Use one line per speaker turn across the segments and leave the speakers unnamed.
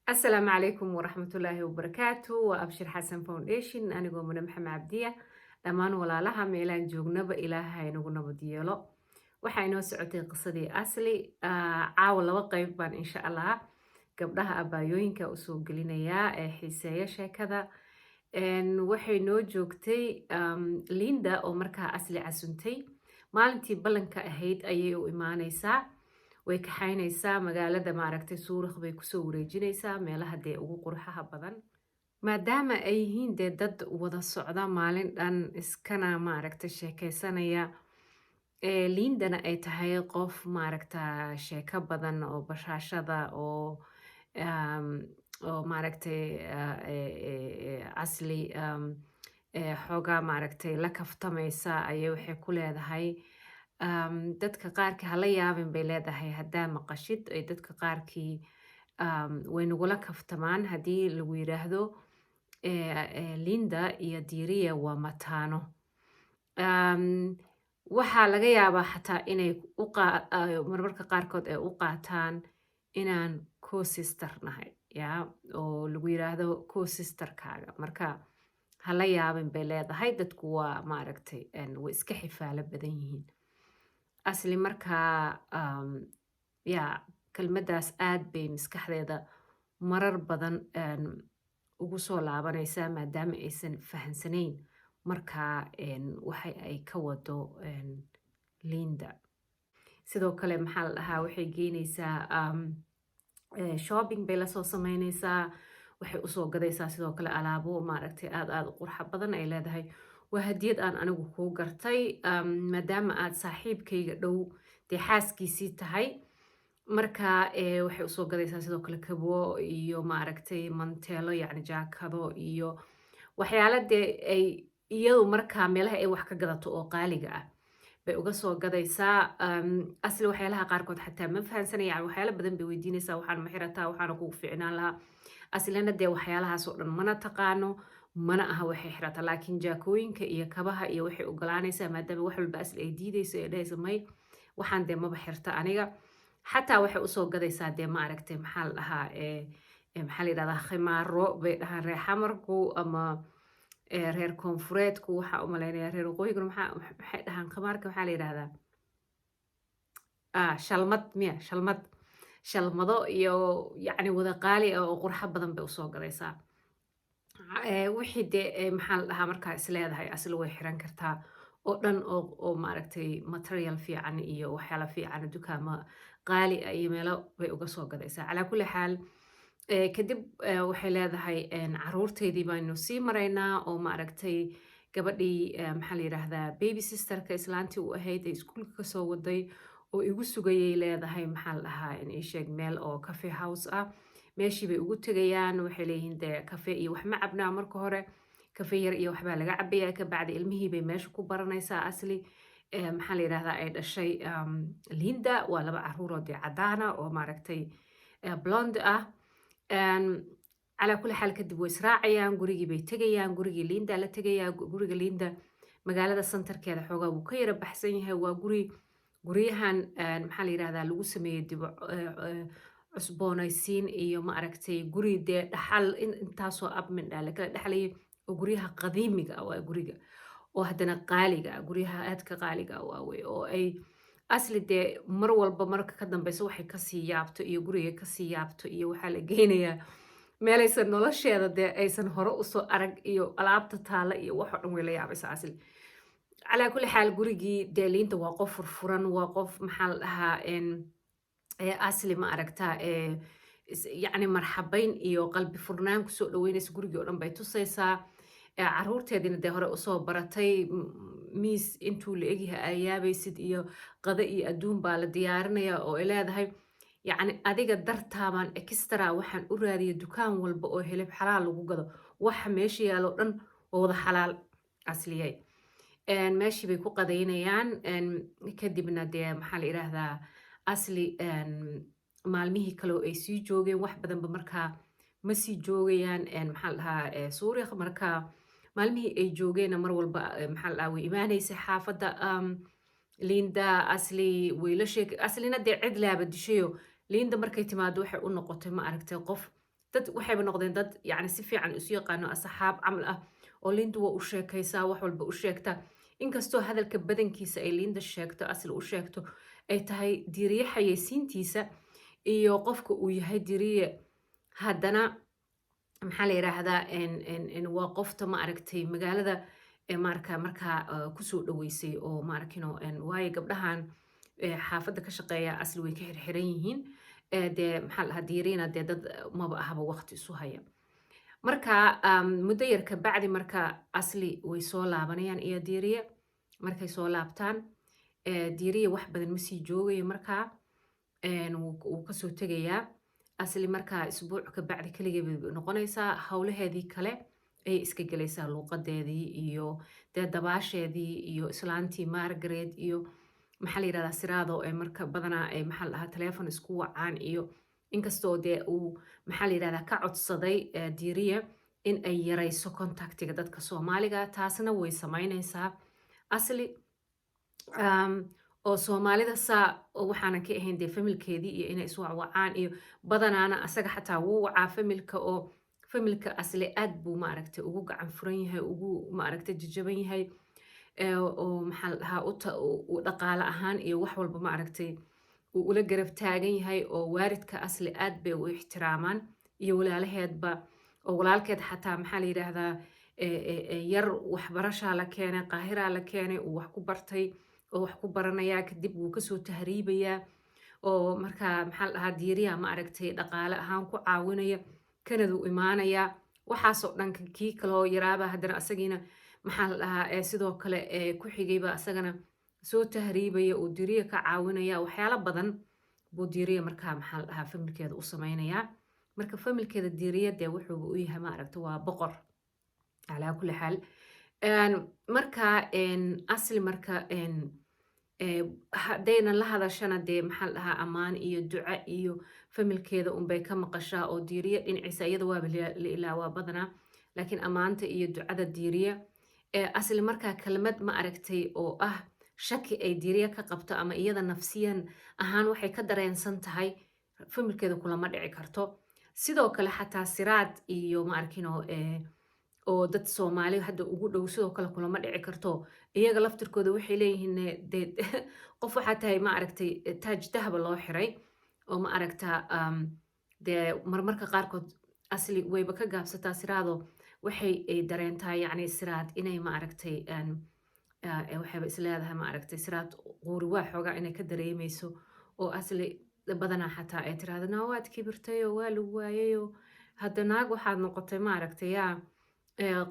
السلام عليكم ورحمة الله وبركاته وأبشر حسن فاونديشن أنigoo mune maxamed cabdiya dhammaan walaalaha meelaan joognaba ilaahay nagu nabad yeelo waxaa inoo socotay qisadii asli caawa laba qayb baan insha allah gabdhaha abaayooyinka usoo gelinayaa ee xiiseeya sheekada waxay noo joogtay linda oo markaa asli casuntay maalintii ballanka ahayd ayay u imaanaysaa way kaxaynaysaa magaalada maaragtay suurikh bay kusoo wareejinaysaa meelaha dee ugu qurxaha badan maadaama ay yihiin dee dad wada socda maalin dhan iskana maaragta sheekaysanaya lindana ay tahay qof maaragta sheeko badan oo bashaashada oo maaragtay asli xoogaa maaragtay la kaftamaysa ayay waxay ku leedahay dadka qaarkii hala yaabin bay leedahay haddaa maqashid ay dadka qaarkii way nagula kaftamaan haddii lagu yiraahdo linda iyo diiriya waa mataano waxaa laga yaabaa xataa inay marmarka qaarkood ay u qaataan inaan co-sister nahay ya oo lagu yiraahdo co-sisterkaaga marka hala yaabin bay leedahay dadku waa maaragtay way iska xifaalo badan yihiin asli markaa ya kelmaddaas aad bay maskaxdeeda marar badan ugu soo laabanaysaa maadaama aysan fahansanayn markaa waxa ay ka wado linda sidoo kale maxaa la dhahaa waxay geynaysaa shopping bay lasoo sameynaysaa waxay usoo gadaysaa sidoo kale alaabo maaragtay aad u qurxa badan ay leedahay waa hadiyad aan anigu kuu gartay maadaama aad saaxiibkayga dhow dee xaaskiisii tahay marka waxay usoo gadaysaa sidoo kale kabo iyo maaragtay manteelo yacni jaakado iyo waxyaala dee ay iyadu markaa meelaha ay wax ka gadato oo qaaliga ah bay uga soo gadaysaa asli waxyaalaha qaarkood xataa ma fahansanaya yani waxyaala badan bay weydiinaysaa waxaan ma xirataa waxaana kugu ficnaan lahaa aslina dee waxyaalahaas oo dhan mana taqaano mana aha waxay xirata laakiin jaakooyinka iyo kabaha iyo waxay ogolaanaysaa maadaama wax walba asli ay diidayso ee dhahaysa may waxaan dee maba xirta aniga xataa waxay usoo gadaysaa dee maaragtay maxaa la dhahaa maxaa la yidhahdaa khimaaro bay dhahaan reer xamarku ama reer koonfureedku waxaa u malaynaya reer waqooyiguna maxay dhahaan khimaarka maxaa la yidhahdaa shalmad miya shalmado iyo yacni wada qaali ah oo qurxo badan bay usoo gadaysaa wixii dee maxaa la dhahaa markaa isleedahay asli way xiran kartaa oo dhan oo maaragtay material fiican iyo waxyaala fiican dukaamo qaali ah iyo meelo bay uga soo gadaysaa calaa kulli xaal kadib waxay leedahay caruurteydii baynu sii maraynaa oo maaragtay gabadhii maxaa la yidhaahdaa baby sisterka islaantii u ahayd ee iskuulka kasoo waday oo igu sugayay leedahay maxaa la dhahaa in ii sheeg meel oo cafe house ah meeshii bay ugu tegayaan waxay leeyihiin dee kafe iyo wax ma cabnaa marka hore kafe yar iyo waxbaa laga cabayaa kabacdi ilmihii bay meesha ku baranaysaa asli maxaa la yidhahdaa ay dhashay linda waa laba caruuroo dee cadaana oo maaragtay blond ah calaa kulli xaal kadib way israacayaan gurigii bay tegayaan gurigii linda la tegayaa guriga linda magaalada centerkeeda xoogaa wuu ka yara baxsan yahay waa guryahan maxaa la yidhahdaa lagu sameeyey dib cusboonaysiin iyo maaragtay guri dee dhaxal intaasoo abmindha lakala dhexlayay oo guryaha qadiimiga ah waa guriga oo haddana qaaliga ah guryaha aadka qaaliga ah waawey oo ay asli dee mar walba marka ka dambeysa waxay kasii yaabto iyo guriga kasii yaabto iyo waxaa la geynayaa meelaysan nolosheeda dee aysan hore usoo arag iyo alaabta taala iyo waxoo dhan way la yaabaysa asli calaa kulli xaal gurigii dee liinta waa qof furfuran waa qof maxaa la dhahaa asli ma aragtaa yacni marxabayn iyo qalbi furnaan kusoo dhaweynaysa gurigii oo dhan bay tusaysaa caruurteediina dee hore usoo baratay miis intuu la egyahay ayaabaysid iyo qada iyo adduun baa la diyaarinaya oo ay leedahay yacni adiga dartaabaan extra waxaan u raadiya dukaan walba oo hilib xalaal lagu gado waxa meesha yaaloo dhan waa wada xalaal asliyay meeshii bay ku qadaynayaan kadibna dee maxaa la yidhaahdaa asli maalmihii kaleo ay sii joogeen wax badanba markaa ma sii joogayaan maxaa la dhahaa suurikh markaa maalmihii ay joogeenna mar walba maxaa la dhahaa way imaanaysay xaafadda linda asli wayla sheeg aslina dee cid laaba dishayo linda markay timaado waxay u noqotay ma aragtay qof dad waxayba noqdeen dad yacni si fiican isu yaqaano asxaab camal ah oo Linda waa u sheekaysaa wax walba u sheegta inkastoo hadalka badankiisa ay Linda sheegto asli u sheegto ay tahay Diiriye xayeysiintiisa iyo qofka uu yahay Diiriye haddana maxaa la yiraahdaa waa qofta ma aragtay magaalada markaa kusoo dhaweysay oo ma arkino waayo gabdhahan xaafadda ka shaqeeya asli way ka xirxiran yihiin dee maxaa la dhahaa diirina dee dad maba ahaba waqti isu haya marka muddo yar ka bacdi marka asli way soo laabanayaan iyo diiriye markay soo laabtaan diiriye wax badan ma sii joogayo markaa wuu kasoo tegayaa asli markaa isbuuc ka bacdi keligay bay noqonaysaa howlaheedii kale ayay iska gelaysaa luuqadeedii iyo dee dabaasheedii iyo islaantii Margaret iyo maxaa la yirahdaa siraado ee marka badanaa ay maxaa la dhahaa telefoon isku wacaan iyo inkastoo dee uu maxaa la yirahdaa ka codsaday diiriye in ay yarayso contactiga dadka Soomaaliga taasna way samaynaysaa asli oo Soomaalida saa waxaanan ka ahayn dee familkeedii iyo inay iswacwacaan iyo badanaana asaga xataa wuu wacaa familka oo familka asli aad buu maaragtay ugu gacan furan yahay ugu maaragtay jajaban yahay oo maxaa la dhahaa u dhaqaale ahaan iyo wax walba maaragtay uu ula garab taagan yahay oo waalidka asli aad bay u ixtiraamaan iyo walaalaheedba oo walaalkeed xataa maxaa la yiraahdaa yar waxbarashaa la keenay qaahiraa la keenay uu wax ku bartay oo wax ku baranayaa kadib wuu kasoo tahriibayaa oo markaa maxaa la dhahaa diiriya ma aragtay dhaqaale ahaan ku caawinaya kanaduu imaanayaa waxaasoo dhan kii kaloo yaraaba haddana asagiina maxaa la dhahaa sidoo kale ku xigayba asagana soo tahriibaya uu diiriya ka caawinaya waxyaalo badan buu diiriya markaa maxaa la dhahaa familkeeda u samaynayaa marka familkeeda diiriya dee wuxuu u yahay ma aragta waa boqor calaa kulli xaal marka asli marka haddayna la hadashana dee maxaa la dhahaa ammaan iyo duco iyo familkeeda unbay ka maqashaa oo diiriya dhinaciisa iyada waaba la ilaawaa badanaa laakiin ammaanta iyo ducada diiriya asli markaa kelmad ma aragtay oo ah shaki ay diiriya ka qabto ama iyada nafsiyan ahaan waxay ka dareensan tahay familkeeda kulama dhici karto sidoo kale xataa siraad iyo ma arkino oo dad Soomaali hadda ugu dhow sidoo kale kulama dhici karto iyaga laftirkooda waxay leeyihiin qof waxaa tahay ma aragtay taaj dahaba loo xiray oo ma aragtaa dee marmarka qaarkood asli wayba ka gaabsataa siraado waxay dareentaa yacni siraad inay ma aragtay waxayba isleedahay ma aragtay siraad quuri waa xoogaa inay ka dareemayso oo asli badanaa xataa ay tiraahdo naa waad kibirtay oo waa lagu waayayoo hadda naag waxaad noqotay ma aragtay yaa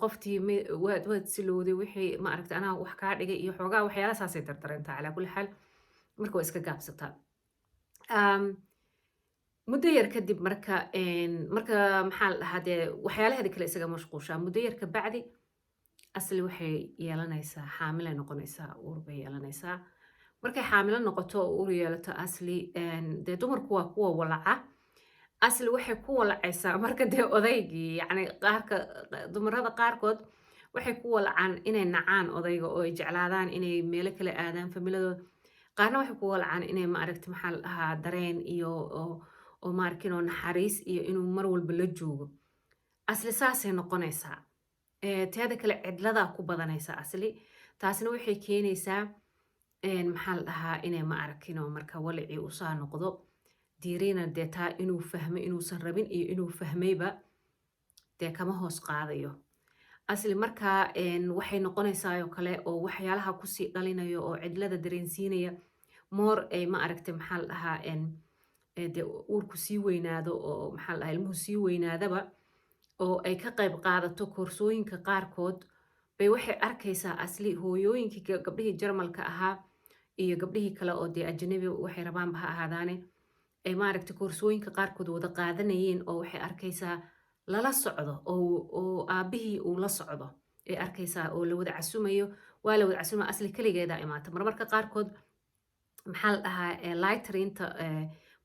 qoftii waad silowday wixii ma aragtay anaa wax kaa dhigay iyo xoogaa waxyaala saasay dardareentaa calaa kulli xaal marka waa iska gaabsataa muddo yar kadib marka maxaa la dhahaa dee waxyaalaheeda kale isaga mashquushaa muddo yar ka bacdi asli waxay yeelanaysaa xaamilay noqonaysaa uur bay yeelanaysaa markay xaamilo noqoto oo uur yeelato asli dee dumarku waa kuwa walaca asli waxay ku walacaysaa marka dee odaygii yacni dumarada qaarkood waxay ku walacaan inay nacaan odayga oo ay jeclaadaan inay meelo kale aadaan familadooda qaarna waxay ku walacaan inay ma aragti maxaa la dhahaa dareen iyo oo ma arkinoo naxariis iyo inuu mar walba la joogo asli saasay noqonaysaa teeda kale cidladaa ku badanaysa asli taasna waxay keenaysaa maxaa la dhahaa inay ma arkinoo marka walicii usaa noqdo diiriina dee taa inuu fahmo inuusan rabin iyo inuu fahmayba dee kama hoos qaadayo asli markaa waxay noqonaysaa oo kale oo waxyaalaha kusii dhalinayo oo cidlada dareensiinaya moor ay ma aragtay maxaa la dhahaa dee uurku sii weynaado oo maxaa la dhahaa ilmuhu sii weynaadaba oo ay ka qayb qaadato koorsooyinka qaarkood bay waxay arkaysaa asli hooyooyinkii gabdhihii jarmalka ahaa iyo gabdhihii kale oo dee ajnabi waxay rabaanba ha ahaadaane ay maaragtay koorsooyinka qaarkood wada qaadanayeen oo waxay arkaysaa lala socdo oo aabbihii uu la socdo ay arkaysaa oo la wada casumayo waa la wada casumaya asli keligeedaa imaata marmarka qaarkood maxaa la dhahaa lighterinta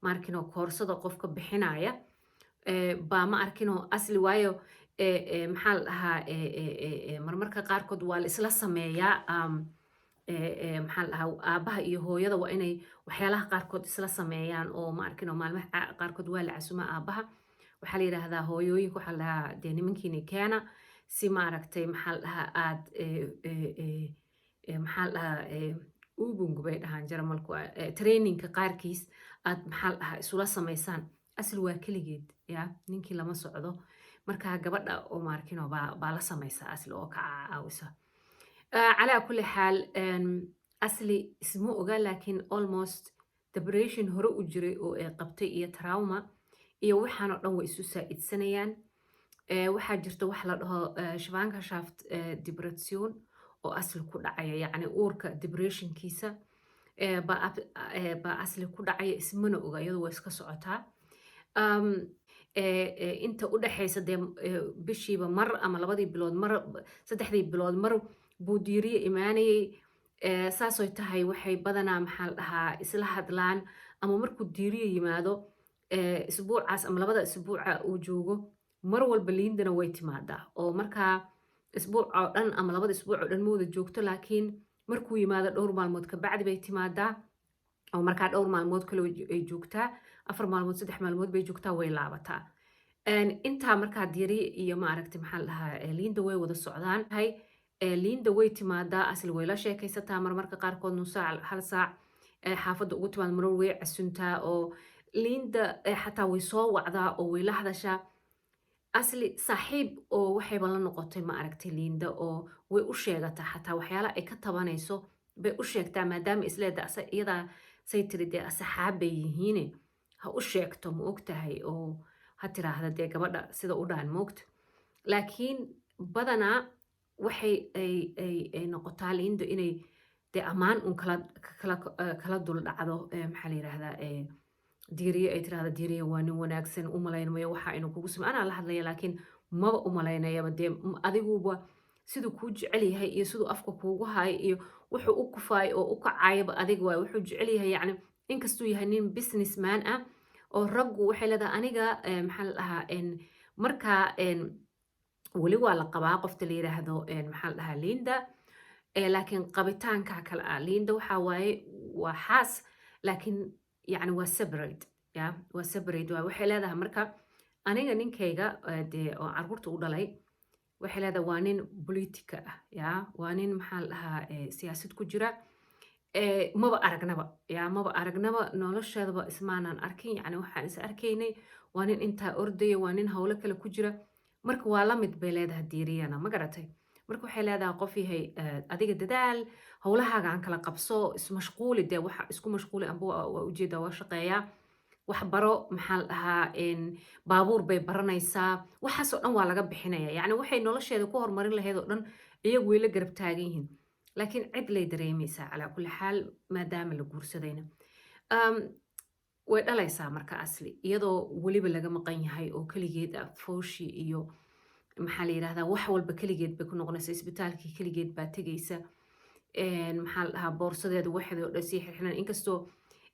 maarkino koorsada qofka bixinaya baa ma arkino asli waayo maxaa la dhahaa marmarka qaarkood waa la isla sameeyaa maxaa la dhahaa aabbaha iyo hooyada waa inay waxyaalaha qaarkood isla sameeyaan oo ma arkino maalmaha qaarkood waa la casumaa aabbaha waxaa la yidhaahdaa hooyooyinka waxaa la dhahaa dee nimankiini keena si maaragtay maxaa la dhahaa aad maxaa la dhahaa ubungu bay dhahaan jarmalku trainingka qaarkiis aad maxaa la dhahaa isula samaysaan asli waa keligeed ya ninkii lama socdo markaa gabadha oo maarkino baa la samaysaa asli oo ka caawisa calaa kulli xaal asli isma oga laakiin almost depression hore u jiray oo ay qabtay iyo trauma iyo waxaan oo dhan way isu saa'idsanayaan waxaa jirta wax la dhaho schwangerschaft depression oo asli ku dhacaya yacni uurka depressionkiisa baa asli ku dhacaya ismana oga iyadoo way iska socotaa inta u dhaxaysa dee bishiiba mar ama 2 bilood mar 3 bilood mar buu diiriye imaanayay saasoy tahay waxay badanaa maxaa la dhahaa isla hadlaan ama markuu diiriye yimaado isbuucaas ama 2 isbuuca uu joogo mar walba liindana way timaadaa oo markaa isbuuc oo dhan ama 2 isbuuc oo dhan ma wada joogto laakiin markuu yimaado dhowr maalmood ka bacdi bay timaadaa oo markaa dhowr maalmood kale ay joogtaa 4 maalmood 3 maalmood bay joogtaa way laabataa intaa markaa diiriye iyo maaragtay maxaa la dhahaa liinda way wada socdaan liinda way timaadaa asli way la sheekaysataa marmarka qaarkood nus saac 1 saac xaafadda ugu timaad marar way casuntaa oo liinda xataa way soo wacdaa oo way la hadashaa asli saaxiib oo waxayba la noqotay ma aragtay liinda oo way u sheegataa xataa waxyaalaha ay ka tabanayso bay u sheegtaa maadaama isleeda iyadaa say tiri dee asxaab bay yihiine ha u sheegto ma ogtahay oo ha tiraahda dee gabadha sida u dhaan moogta laakiin badanaa waxay ay noqotaa liinda inay dee ammaan un kala dul dhacdo maxaa la yidhaahdaa diiriye ay tirahda diiriye waa nin wanaagsan u malaynmayo waxa inuu kugu samay anaa la hadlaya laakiin maba u malaynayaba dee adiguba siduu kuu jecel yahay iyo siduu afka kuugu haay iyo wuxuu u kufaay oo u kacayaba adiga waay wuxuu jecel yahay yacni inkastuu yahay nin businessman ah oo raggu waxay leedahay aniga maxaa la dhahaa markaa weli waa la qabaa qofta la yiraahdo maxaa la dhahaa liinda laakiin qabitaanka kale ah liinda waxaa waaye waa xaas laakiin yacni waa separate ya waa separate waa waxay leedahay marka aniga ninkayga dee oo carruurta u dhalay waxay leedahay waa nin politika ah ya waa nin maxaa la dhahaa siyaasad ku jira maba aragnaba nolosheedaba ismaanan arkin yacni waxaan is arkaynay waa nin intaa ordaya waa nin howlo kale ku jira marka waa la mid bay leedahay diiriyana ma garatay marka waxay leedahay qof yahay adiga dadaal howlahaaga aan kala qabso ismashquuli dee waxa isku mashquuli amba waa ujeeda waa shaqeeyaa wax baro maxaa la dhahaa baabuur bay baranaysaa waxaasoo dhan waa laga bixinaya yacni waxay nolosheeda ku horumarin lahayd oo dhan iyagu way la garab taagan yihiin laakiin cid lay dareemaysaa calaa kulli xaal maadaama la guursadayna way dhalaysaa marka asli iyadoo weliba laga maqan yahay oo keligeed ah fooshi iyo maxaa la yidhahdaa wax walba keligeed bay ku noqonaysa isbitaalkii keligeed baa tegaysa maxaa la dhahaa boorsadeeda waxeeda oo dhan sii xirxinan inkastoo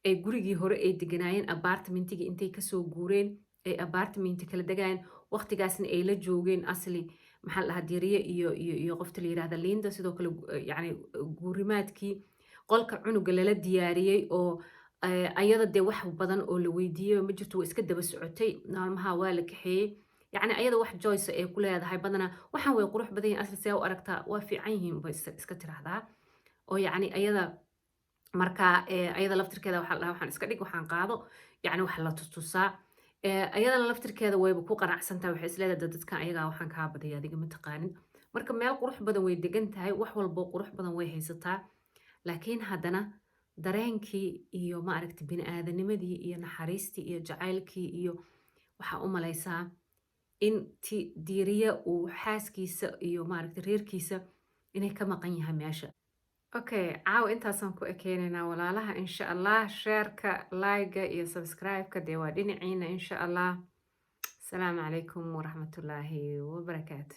ay gurigii hore ay deganaayeen apartmentigii intay kasoo guureen ay apartmenti kala degayeen waqtigaasna ay la joogeen asli maxaa la dhahaa diiriye iyo qofta la yidhahda liinda sidoo kale yacni guurimaadkii qolka cunuga lala diyaariyey oo ayada dee wax badan oo la weydiiyey ma jirto waa iska daba socotay maalmaha waa la kaxeeyey yacni ayada wax joyce ay ku leedahay badanaa waxaan way qurux badan yihin asli see u aragtaa waa fiican yihiin bay iska tiraahdaa oo yacni ayada markaa ayada laftirkeeda waxaa la dhahaa waxaan iska dhig waxaan qaado yacni wax la tustusaa ayadana laftirkeeda wayba ku qanacsantahay waxay isleedahay dadkan ayagaa waxaan kaa badaya adiga ma taqaanin marka meel qurux badan way degan tahay wax walbo qurux badan way haysataa laakiin haddana dareenkii iyo maaragta bini-aadanimadii iyo naxariistii iyo jacaylkii iyo waxaa u malaysaa in diiriye uu xaaskiisa iyo maaragta reerkiisa inay ka maqan yahay meesha okay caawa intaasaan ku ekeynaynaa walaalaha insha allah sheerka layga iyo subscribe-ka dee waa dhinaciina insha allah asalaamu calaykum waraxmatullaahi wabarakaatu